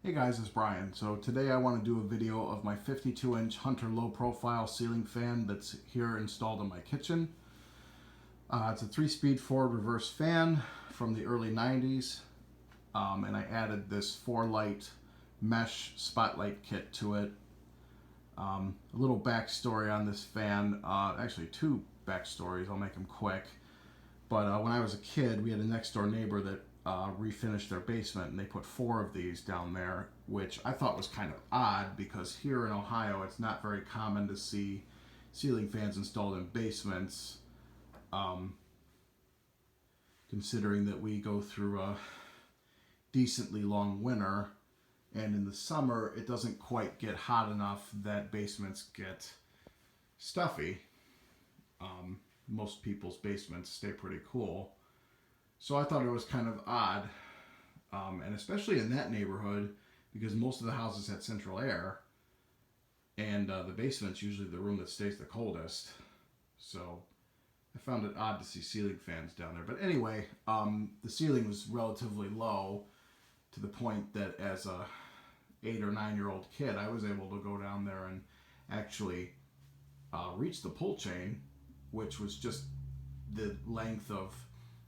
Hey guys, it's Brian. So today I want to do a video of my 52-inch Hunter low profile ceiling fan that's here installed in my kitchen. It's a 3-speed forward reverse fan from the early 90s, and I added this 4-light mesh spotlight kit to it. A little backstory on this fan, actually 2 backstories, I'll make them quick. But when I was a kid, we had a next door neighbor that refinished their basement, and they put 4 of these down there, which I thought was kind of odd because here in Ohio it's not very common to see ceiling fans installed in basements, considering that we go through a decently long winter, and in the summer it doesn't quite get hot enough that basements get stuffy. Most people's basements stay pretty cool. So I thought it was kind of odd, and especially in that neighborhood, because most of the houses had central air, and the basement's usually the room that stays the coldest. So I found it odd to see ceiling fans down there. But anyway, the ceiling was relatively low to the point that as a 8 or 9-year-old kid, I was able to go down there and actually reach the pull chain, which was just the length of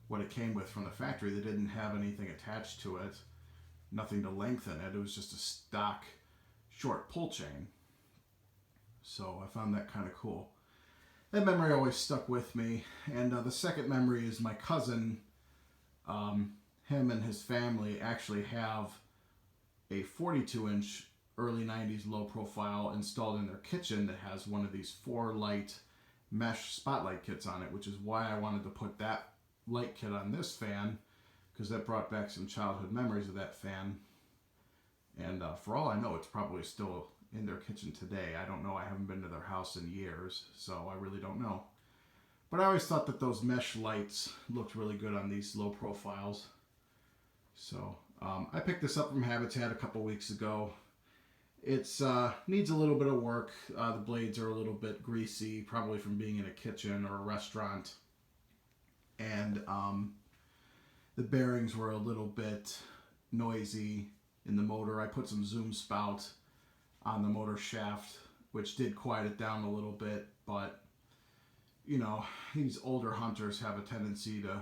what it came with from the factory. They didn't have anything attached to it, nothing to lengthen it. It was just a stock short pull chain. So I found that kind of cool. That memory always stuck with me. And the second memory is my cousin. Him and his family actually have a 42-inch early 90s low profile installed in their kitchen that has one of these 4-light mesh spotlight kits on it, which is why I wanted to put that light kit on this fan, because that brought back some childhood memories of that fan. And for all I know, it's probably still in their kitchen today. I don't know. I haven't been to their house in years, so I really don't know. But I always thought that those mesh lights looked really good on these low profiles. So I picked this up from Habitat a couple weeks ago. It's needs a little bit of work. The blades are a little bit greasy, probably from being in a kitchen or a restaurant. And the bearings were a little bit noisy in the motor. I put some Zoom spout on the motor shaft, which did quiet it down a little bit, but you know, these older Hunters have a tendency to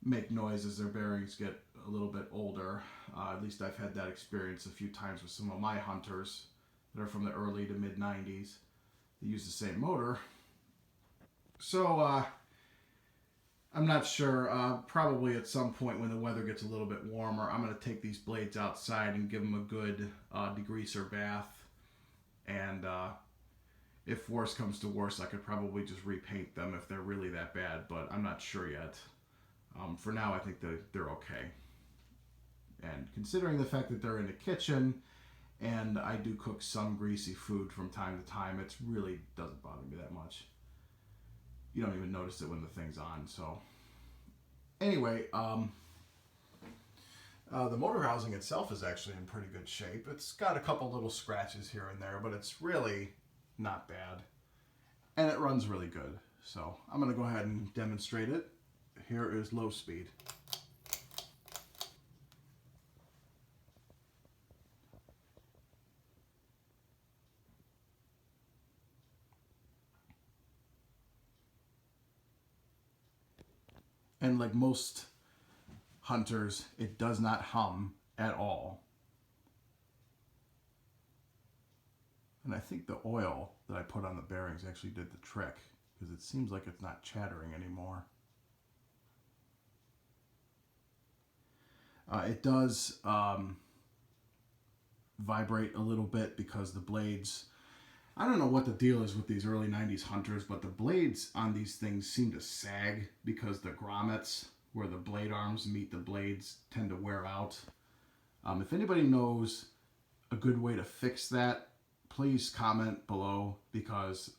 make noise as their bearings get a little bit older. At least I've had that experience a few times with some of my Hunters that are from the early to mid 90s. They use the same motor. So I'm not sure. Probably at some point when the weather gets a little bit warmer, I'm going to take these blades outside and give them a good degreaser bath. And if worse comes to worse, I could probably just repaint them if they're really that bad, but I'm not sure yet. For now, I think that they're okay. And considering the fact that they're in the kitchen and I do cook some greasy food from time to time, it really doesn't bother me that much. You don't even notice it when the thing's on. So anyway, the motor housing itself is actually in pretty good shape. It's got a couple little scratches here and there, but it's really not bad. And it runs really good. So I'm going to go ahead and demonstrate it. Here is low speed. And like most Hunters, it does not hum at all. And I think the oil that I put on the bearings actually did the trick, because it seems like it's not chattering anymore. It does vibrate a little bit because the blades, I don't know what the deal is with these early 90s Hunters, but the blades on these things seem to sag because the grommets, where the blade arms meet the blades, tend to wear out. If anybody knows a good way to fix that, please comment below, because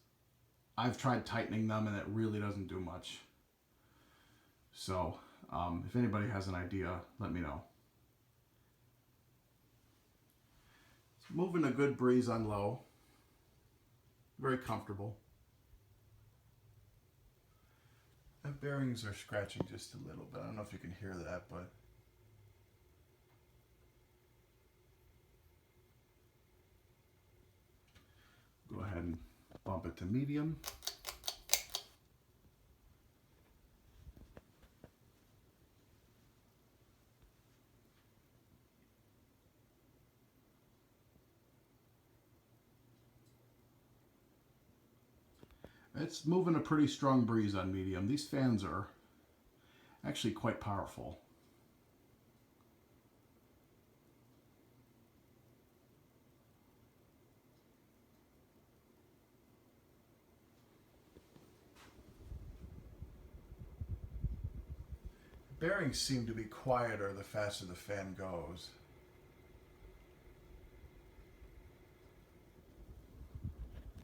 I've tried tightening them and it really doesn't do much. So if anybody has an idea, let me know. It's moving a good breeze on low. Very comfortable. The bearings are scratching just a little bit. I don't know if you can hear that, but Go ahead and bump it to medium. It's moving a pretty strong breeze on medium. These fans are actually quite powerful. Bearings seem to be quieter the faster the fan goes.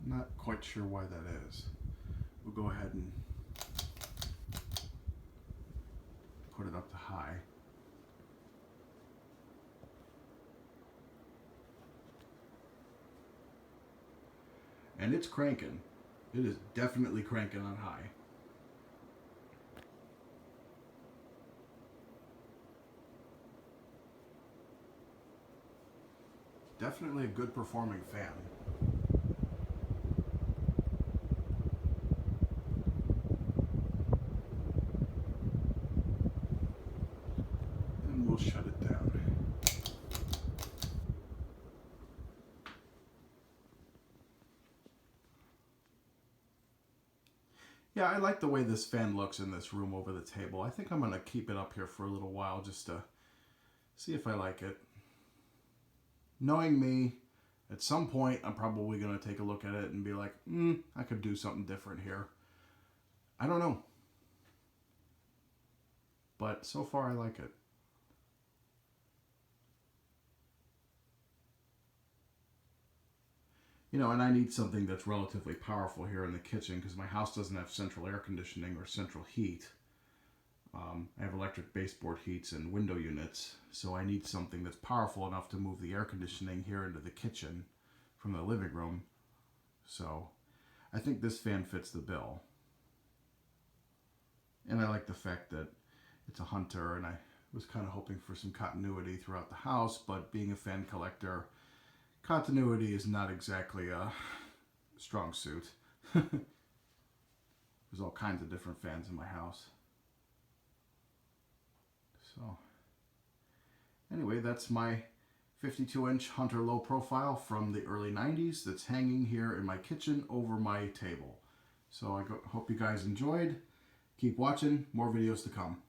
Not quite sure why that is. We'll go ahead and put it up to high. And it's cranking. It is definitely cranking on high. Definitely a good performing fan. And we'll shut it down. Yeah, I like the way this fan looks in this room over the table. I think I'm going to keep it up here for a little while just to see if I like it. Knowing me, at some point I'm probably going to take a look at it and be like, I could do something different here. I don't know. But so far I like it. You know, and I need something that's relatively powerful here in the kitchen because my house doesn't have central air conditioning or central heat. I have electric baseboard heats and window units, so I need something that's powerful enough to move the air conditioning here into the kitchen from the living room. So I think this fan fits the bill. And I like the fact that it's a Hunter, and I was kind of hoping for some continuity throughout the house, but being a fan collector, continuity is not exactly a strong suit. There's all kinds of different fans in my house. So, anyway, that's my 52-inch Hunter low profile from the early 90s that's hanging here in my kitchen over my table. So I hope you guys enjoyed. Keep watching, more videos to come.